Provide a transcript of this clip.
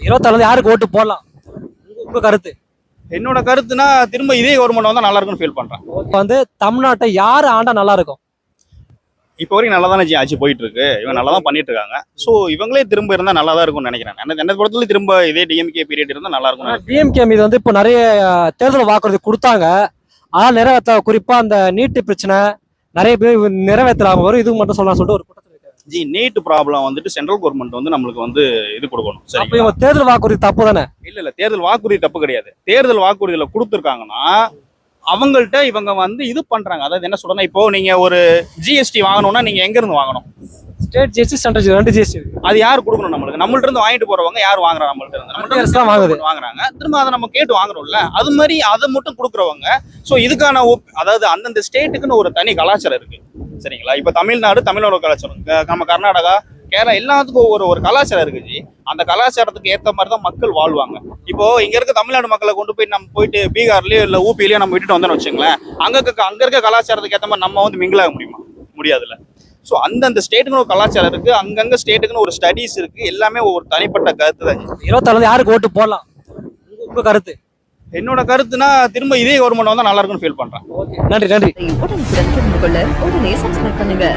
24 யாருக்கு ஓட்டு போடலாம்? உங்க கருத்து? என்னோட கருத்துனா திரும்ப இதே கவர்மெண்ட் வந்தா நல்லா இருக்கும்னு ஃபீல் பண்றேன். இப்போ தமிழ்நாட்டை யாரு ஆண்டா நல்லா இருக்கும்? இப்போ வரைக்கும் நல்லா தானே ஆட்சி போயிட்டு இருக்கு, இவங்க நல்லா தான் பண்ணிட்டு இருக்காங்க. ஸோ இவங்களே திரும்ப இருந்தா நல்லா தான் இருக்கும்னு நினைக்கிறேன். என்ன பொறுத்தவரை திரும்ப இதே டிஎம்கே பீரியட் இருந்தா நல்லா இருக்கும். டிஎம்கே மீது இப்போ நிறைய தேர்தல் வாக்குறுதி கொடுத்தாங்க, ஆனா நிறைவேற்ற, குறிப்பா அந்த நீட்டு பிரச்சனை நிறைய பேர் நிறைவேற்றலாம வரும். இது மட்டும் சொல்லலாம் சொல்லிட்டு ஒரு கூட்டத்தில் ஜி நீட் ப்ராப்ளம் சென்ட்ரல் கவர்மெண்ட் நம்மளுக்கு இது கொடுக்கணும். அப்ப இவங்க தேர்தல் வாக்குறுதி தப்பு தானே? இல்ல தேர்தல் வாக்குறுதி தப்பு கிடையாது. தேர்தல் வாக்குறுதியில கொடுத்துருக்காங்கன்னா அவங்கள்ட்ட இவங்க இது பண்றாங்க. அதாவது என்ன சொல்றேன்னா, இப்போ நீங்க ஒரு ஜிஎஸ்டி வாங்கணும்னா நீங்க எங்க இருந்து வாங்கணும்? State GST, central GST, 2 GST. அது யார் கொடுக்கணும்? நம்மள்ட்ட இருந்து வாங்கிட்டு போறவங்க யார் வாங்குறா? நம்மள்ட்ட இருந்து வாங்குறாங்க. திரும்ப அதை நம்ம கேட்டு வாங்குறோம்ல. அது மாதிரி அதை மட்டும் கொடுக்குறவங்க. ஸோ இதுக்கான அதாவது அந்தந்த ஸ்டேட்டுக்குன்னு ஒரு தனி கலாச்சாரம் இருக்கு, சரிங்களா? இப்போ தமிழ்நாடு கலாச்சாரம், நம்ம கர்நாடகா, கேரளா எல்லாத்துக்கும் ஒரு கலாச்சாரம் இருக்கு ஜி. அந்த கலாச்சாரத்துக்கு ஏற்ற மாதிரி தான் மக்கள் வாழ்வாங்க. இப்போ இங்க இருக்க தமிழ்நாடு மக்களை நம்ம போயிட்டு பீகார்லயோ இல்ல ஊபிலயோ நம்ம விட்டுட்டு வந்தோம்னு வச்சுங்களேன், அங்க இருக்க கலாச்சாரத்துக்கு ஏற்ற மாதிரி நம்ம மிங்கிளாக முடியாதுல்ல. ஸோ அந்தந்த ஸ்டேட்டுக்குன்னு ஒரு கலாச்சாரம் இருக்கு, அங்கங்க ஸ்டேட்டுக்குன்னு ஒரு ஸ்டடீஸ் இருக்கு. எல்லாமே ஒரு தனிப்பட்ட கருத்து தான். 24 யாருக்கு ஓட்டு போடலாம்? உங்க கருத்து? என்னோட கருத்துனா திரும்ப இதே கவர்மெண்ட் வந்தா நல்லா இருக்கும்னு ஃபீல் பண்றேன். நன்றி. உடனுக்குடன் தெரிந்து கொள்ள உடனே சப்ஸ்கிரைப் பண்ணுங்க.